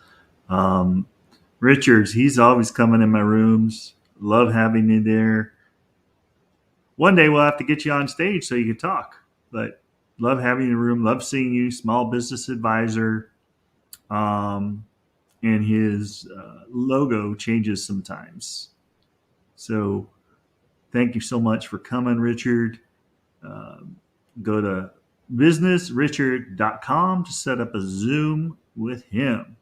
Richards, he's always coming in my rooms. Love having you there. One day we'll have to get you on stage so you can talk. But love having you in the room. Love seeing you. Small business advisor. And his logo changes sometimes. So thank you so much for coming, Richard. Go to businessrichard.com to set up a Zoom with him.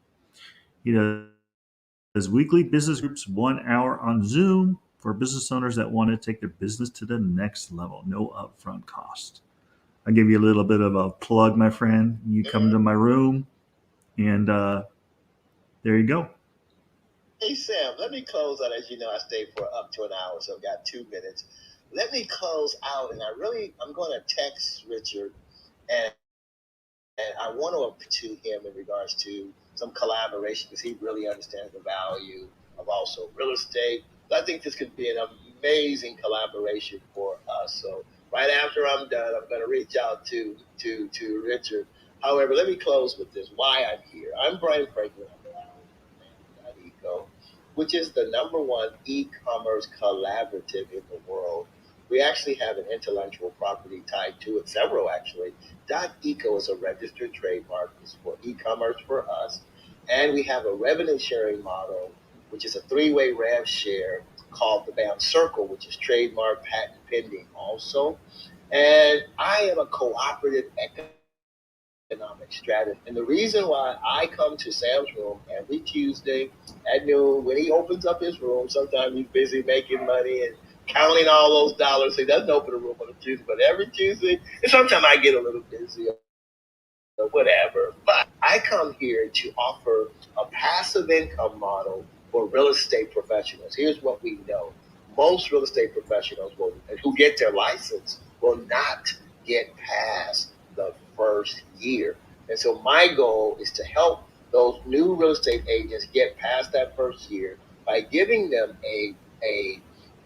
He does weekly business groups, 1 hour on Zoom for business owners that want to take their business to the next level. No upfront cost. I'll give you a little bit of a plug, my friend. You come to my room, and there you go. Hey, Sam, let me close out. As you know, I stayed for up to an hour, so I've got 2 minutes. Let me close out, and I'm going to text Richard, and I want to him in regards to some collaboration, because he really understands the value of also real estate. I think this could be an amazing collaboration for us. So right after I'm done, I'm going to reach out to Richard. However, let me close with this. Why I'm here. I'm Brian Franklin. Which is the #1 e-commerce collaborative in the world. We actually have an intellectual property tied to it, several actually. .eco is a registered trademark for e-commerce for us. And we have a revenue sharing model, which is a 3-way rev share called the BAM Circle, which is trademark, patent pending also. And I am a cooperative economic strategist. And the reason why I come to Sam's room every Tuesday at noon, when he opens up his room, sometimes he's busy making money and counting all those dollars. So he doesn't open a room on a Tuesday, but every Tuesday, and sometimes I get a little busy or whatever. But I come here to offer a passive income model for real estate professionals. Here's what we know. Most real estate professionals who get their license will not get past the first year. And so my goal is to help those new real estate agents get past that first year by giving them a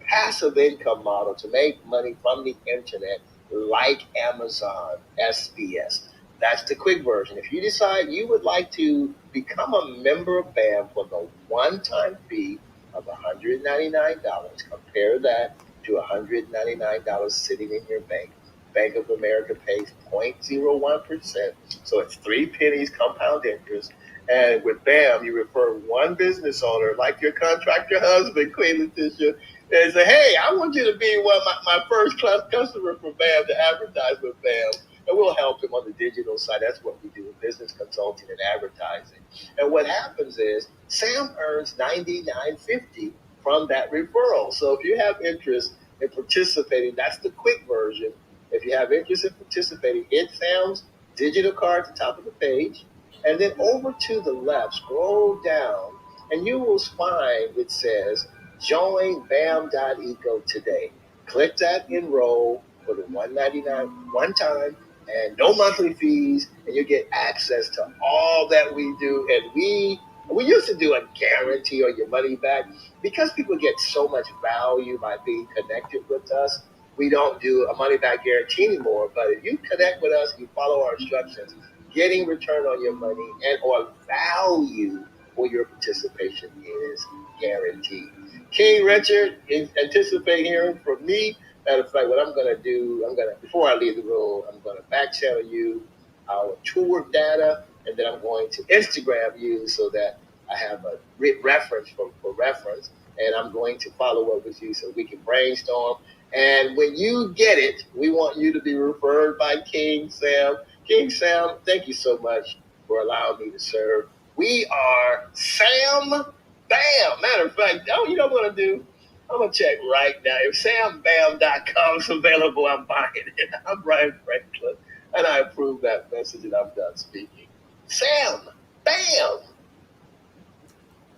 passive income model to make money from the internet, like Amazon SBS. That's the quick version. If you decide you would like to become a member of BAM for the one-time fee of $199, compare that to $199 sitting in your bank. Bank of America pays 0.01%, so it's 3 pennies compound interest. And with BAM, you refer one business owner, like your contractor husband, Queen Letitia, and say, hey, I want you to be one of my first customer for BAM to advertise with BAM. and we'll help him on the digital side. That's what we do in business consulting and advertising. And what happens is Sam earns 99.50 from that referral. So if you have interest in participating, that's the quick version. If you have interest in participating, hit Sam's digital card at the top of the page, and then over to the left, scroll down, and you will find it says join bam.eco today. Click that enroll for the $199 one time and no monthly fees, and you get access to all that we do. And we used to do a guarantee on your money back because people get so much value by being connected with us. We don't do a money back guarantee anymore. But if you connect with us, you follow our instructions, getting return on your money and or value for your participation is guaranteed. King Richard, anticipate hearing from me. Matter of fact, what I'm going to do, before I leave the room, I'm going to back channel you our tour data, and then I'm going to Instagram you so that I have a reference for reference, and I'm going to follow up with you so we can brainstorm. And when you get it, we want you to be referred by King Sam. King Sam, thank you so much for allowing me to serve. We are Sam Bam. Matter of fact, you know what I'm going to do? I'm going to check right now. If SamBam.com is available, I'm buying it. I'm Brian Franklin, and I approve that message, and I'm done speaking. Sam Bam.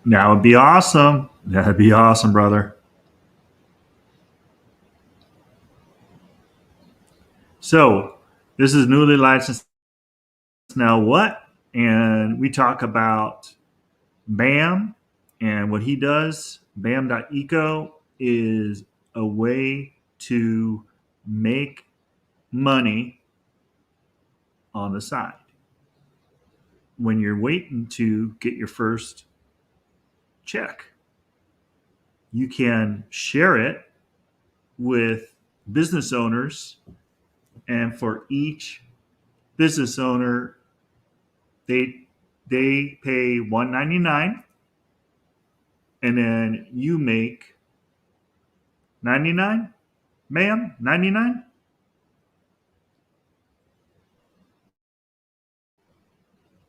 That would be awesome. That'd be awesome, brother. So this is newly licensed now what? And we talk about BAM and what he does. BAM.eco is a way to make money on the side when you're waiting to get your first check. You can share it with business owners, and for each business owner, they pay $199, and then you make 99, ma'am, 99.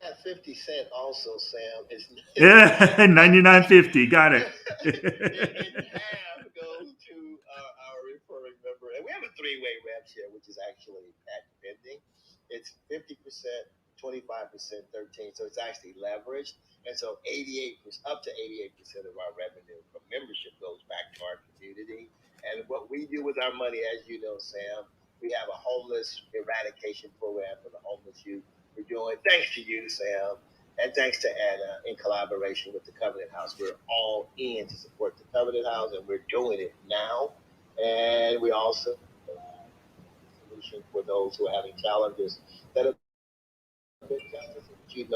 At 50 cents also, Sam, is Yeah, 99.50. Got it. and half goes to our referring member. And we have a three-way rev share, which is actually patent pending. It's 50%, 25%, 13. So it's actually leveraged. And so 88%, up to 88% of our revenue from membership goes back to our community. And what we do with our money, as you know, Sam, we have a homeless eradication program for the homeless youth. We're doing, thanks to you, Sam, and thanks to Anna, in collaboration with the Covenant House, we're all in to support the Covenant House, and we're doing it now. And we also have a solution for those who are having challenges that have been justice, which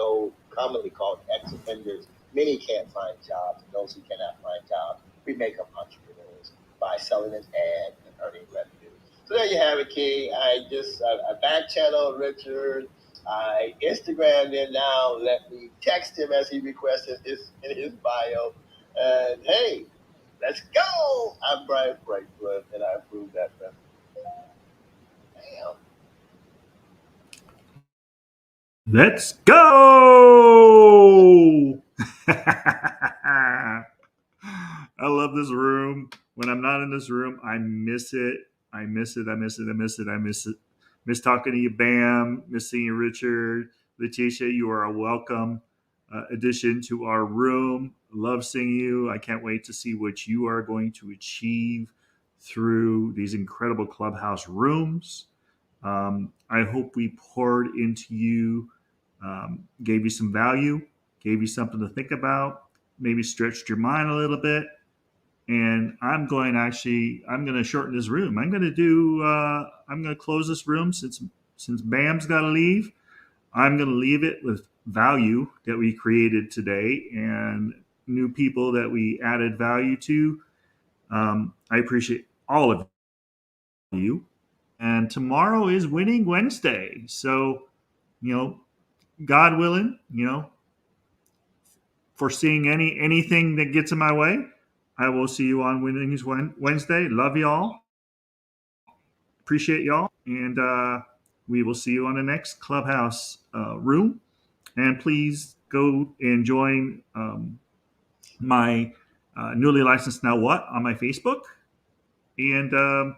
commonly called ex-offenders. Many can't find jobs, and those who cannot find jobs, we make them entrepreneurs by selling an ad and earning revenue. So there you have it, King. I back channel Richard. I Instagrammed him now. Let me text him as he requested in his bio. And hey, let's go. I'm Brian Franklin, and I approve that message. Damn. Let's go. I love this room. When I'm not in this room, I miss it. I miss it. I miss it. I miss it. I miss it. Miss talking to you, Bam. Miss seeing you, Richard. Letitia, you are a welcome addition to our room. Love seeing you. I can't wait to see what you are going to achieve through these incredible clubhouse rooms. I hope we poured into you, gave you some value, gave you something to think about, maybe stretched your mind a little bit. And I'm going to shorten this room. I'm going to close this room since Bam's got to leave. I'm going to leave it with value that we created today and new people that we added value to. I appreciate all of you. And tomorrow is Winning Wednesday. So, God willing, foreseeing anything that gets in my way, I will see you on Winnings Wednesday. Love y'all. Appreciate y'all. And we will see you on the next Clubhouse room. And please go and join my newly licensed Now What on my Facebook. And I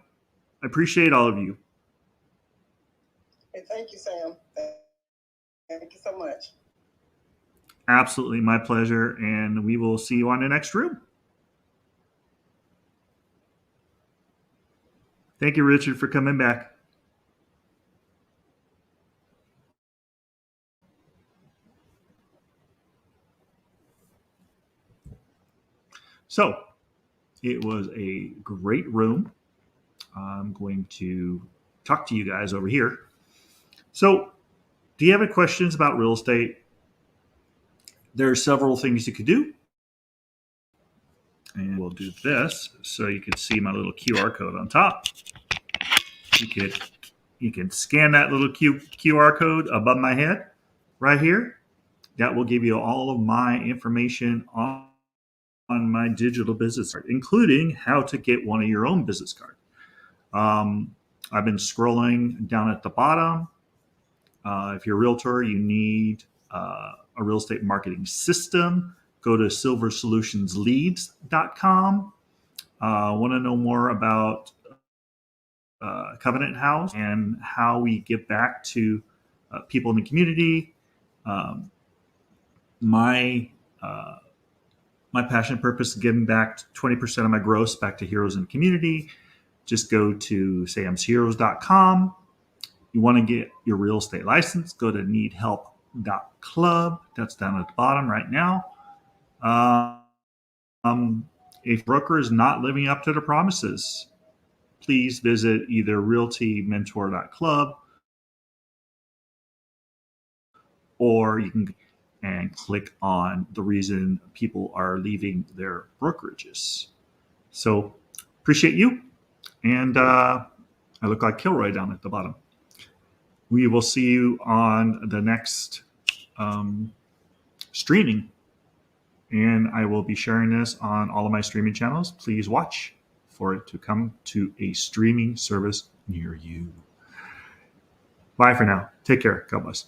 appreciate all of you. Hey, thank you, Sam. Thank you so much. Absolutely my pleasure. And we will see you on the next room. Thank you, Richard, for coming back. So it was a great room. I'm going to talk to you guys over here. So, do you have any questions about real estate? There are several things you could do. And we'll do this so you can see my little QR code on top. You can scan that little QR code above my head right here. That will give you all of my information on my digital business card, including how to get one of your own business cards. I've been scrolling down at the bottom. If you're a realtor, you need a real estate marketing system. Go to silversolutionsleads.com. Want to know more about Covenant House and how we give back to people in the community. My passion and purpose is giving back 20% of my gross back to heroes in the community. Just go to samsheroes.com. You want to get your real estate license, go to needhelp.club. That's down at the bottom right now. If broker is not living up to the promises, please visit either realtymentor.club or you can and click on the reason people are leaving their brokerages. So appreciate you. And I look like Kilroy down at the bottom. We will see you on the next streaming. And I will be sharing this on all of my streaming channels. Please watch for it to come to a streaming service near you. Bye for now. Take care. God bless.